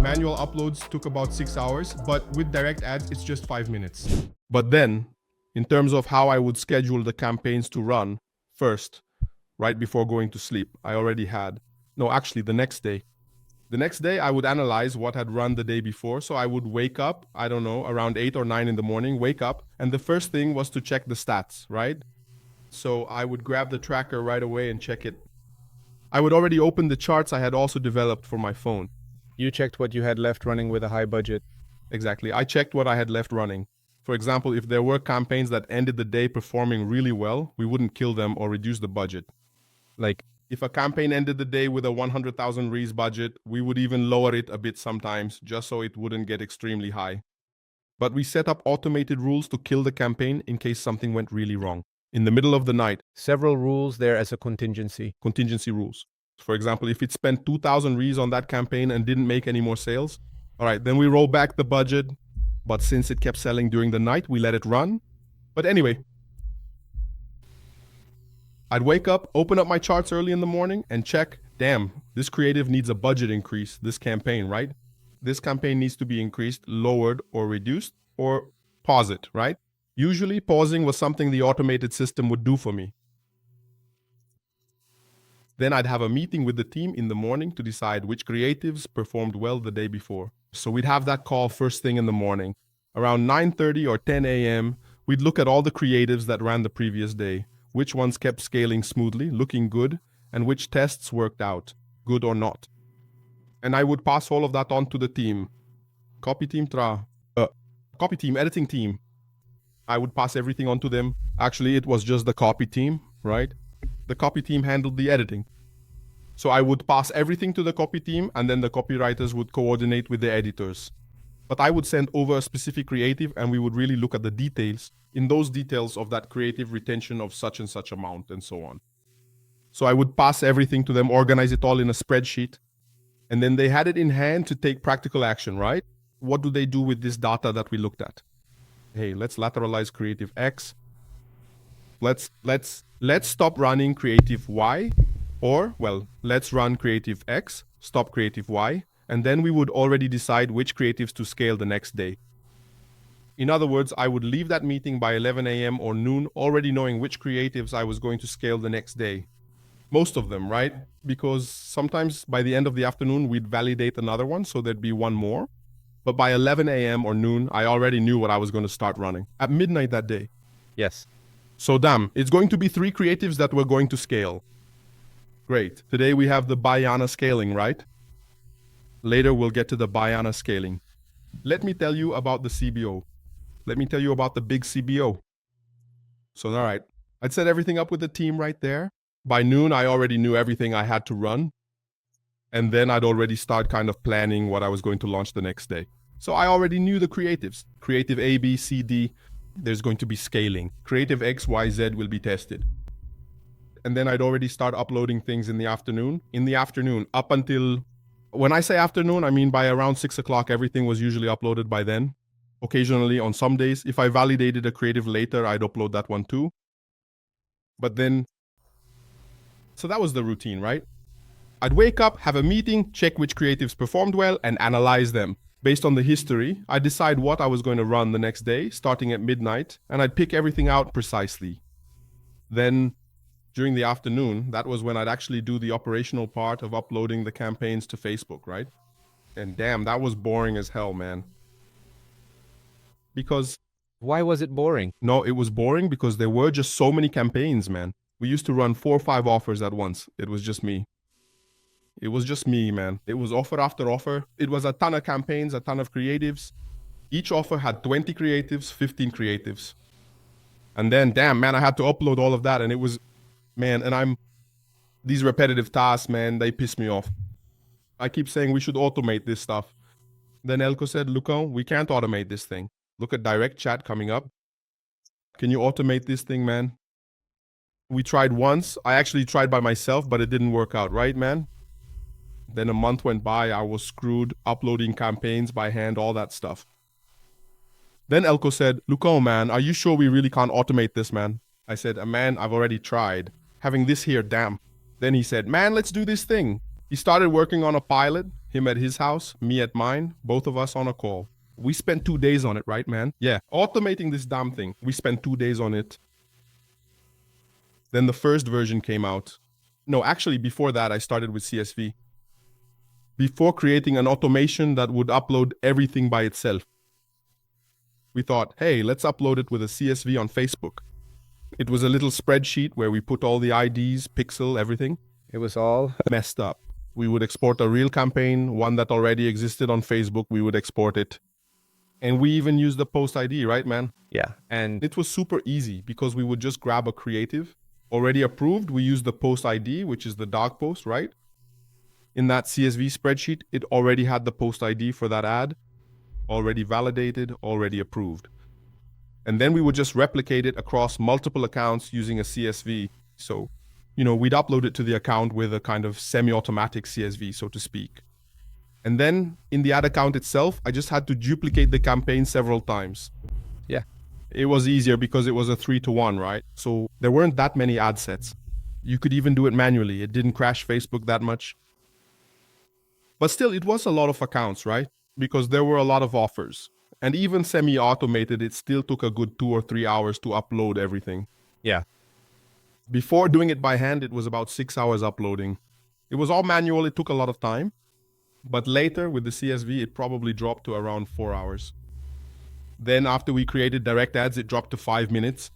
Manual uploads took about 6 hours, but with direct ads, it's just 5 minutes. But then, in terms of how I would schedule the campaigns to run, first, right before going to sleep, I already had, no, actually the next day. The next day, I would analyze what had run the day before. So I would wake up, I don't know, around 8 or 9 in the morning, wake up, and the first thing was to check the stats, right? So I would grab the tracker right away and check it. I would already open the charts I had also developed for my phone. You checked what you had left running with a high budget. Exactly. I checked what I had left running. For example, if there were campaigns that ended the day performing really well, we wouldn't kill them or reduce the budget. Like, if a campaign ended the day with a 100,000 Ries budget, we would even lower it a bit sometimes, just so it wouldn't get extremely high. But we set up automated rules to kill the campaign in case something went really wrong. In the middle of the night, Several rules there as a contingency. contingency rules. For example, if it spent 2,000 Ries on that campaign and didn't make any more sales, all right, then we roll back the budget. But since it kept selling during the night, we let it run. But anyway, I'd wake up, open up my charts early in the morning and check, damn, this creative needs a budget increase, this campaign, right? This campaign needs to be increased, lowered, or reduced, or pause it, right? Usually, pausing was something the automated system would do for me. Then I'd have a meeting with the team in the morning to decide which creatives performed well the day before. So we'd have that call first thing in the morning. Around 9:30 or 10 a.m., we'd look at all the creatives that ran the previous day, which ones kept scaling smoothly, looking good, and which tests worked out, good or not. And I would pass all of that on to the team. Copy team, editing team. I would pass everything on to them. Actually, it was just the copy team, right? The copy team handled the editing. So I would pass everything to the copy team, and then the copywriters would coordinate with the editors. But I would send over a specific creative, and we would really look at the details, in those details of that creative retention of such and such amount, and so on. So I would pass everything to them, organize it all in a spreadsheet, and then they had it in hand to take practical action, right? What do they do with this data that we looked at? Hey, let's lateralize creative X. Let's stop running creative Y, or, well, let's run creative X, stop creative Y, and then we would already decide which creatives to scale the next day. In other words, I would leave that meeting by 11 a.m. or noon already knowing which creatives I was going to scale the next day. Most of them, right? Because sometimes by the end of the afternoon, we'd validate another one, so there'd be one more. But by 11 a.m. or noon, I already knew what I was going to start running. At midnight that day. Yes. So damn, it's going to be 3 creatives that we're going to scale. Great. Today we have the Bayana scaling, right? Later we'll get to the Bayana scaling. Let me tell you about the CBO. Let me tell you about the big CBO. So all right, I'd set everything up with the team right there. By noon, I already knew everything I had to run. And then I'd already start kind of planning what I was going to launch the next day. So I already knew the creatives. Creative A, B, C, D. There's going to be scaling. Creative X, Y, Z will be tested. And then I'd already start uploading things in the afternoon. In the afternoon, up until, when I say afternoon, I mean by around 6 o'clock, everything was usually uploaded by then. Occasionally, on some days, if I validated a creative later, I'd upload that one too. But then, so that was the routine, right? I'd wake up, have a meeting, check which creatives performed well, and analyze them. Based on the history, I'd decide what I was going to run the next day, starting at midnight, and I'd pick everything out precisely. Then, during the afternoon, that was when I'd actually do the operational part of uploading the campaigns to Facebook, right? And damn, that was boring as hell, man. Because... Why was it boring? No, it was boring because there were just so many campaigns, man. We used to run 4 or 5 offers at once. It was just me. It was just me, man. It was offer after offer. It was a ton of campaigns, a ton of creatives. Each offer had 20 creatives, 15 creatives. And then, damn, man, I had to upload all of that. And it was, man, and these repetitive tasks, man, they piss me off. I keep saying we should automate this stuff. Then Elko said, Luca, we can't automate this thing. Look at direct chat coming up. Can you automate this thing, man? We tried once. I actually tried by myself, but it didn't work out, right, man? Then a month went by, I was screwed, uploading campaigns by hand, all that stuff. Then Elko said, Luca, man, are you sure we really can't automate this, man? I said, man, I've already tried. Having this here, damn. Then he said, man, let's do this thing. He started working on a pilot. Him at his house, me at mine, both of us on a call. We spent 2 days on it, right, man? Yeah, automating this damn thing. We spent 2 days on it. Then the first version came out. No, actually, before that, I started with CSV. Before creating an automation that would upload everything by itself, we thought, hey, let's upload it with a CSV on Facebook. It was a little spreadsheet where we put all the IDs, pixel, everything. It was all Messed up. We would export a real campaign, one that already existed on Facebook, we would export it. And we even used the post ID, right, man? yeah. And It was super easy because we would just grab a creative already approved. We use the post ID, which is the dog post, right? In that CSV spreadsheet, it already had the post ID for that ad, already validated, already approved. And then we would just replicate it across multiple accounts using a CSV. So, we'd upload it to the account with a kind of semi-automatic CSV, so to speak. And then in the ad account itself, I just had to duplicate the campaign several times. yeah. It was easier because it was a 3-to-1, right? So there weren't that many ad sets. You could even do it manually. It didn't crash Facebook that much. But still, it was a lot of accounts, right? Because there were a lot of offers. And even semi-automated, it still took a good 2 or 3 hours to upload everything. Yeah. Before doing it by hand, it was about 6 hours uploading. It was all manual. It took a lot of time. But later, with the CSV, it probably dropped to around 4 hours. Then after we created direct ads, it dropped to 5 minutes.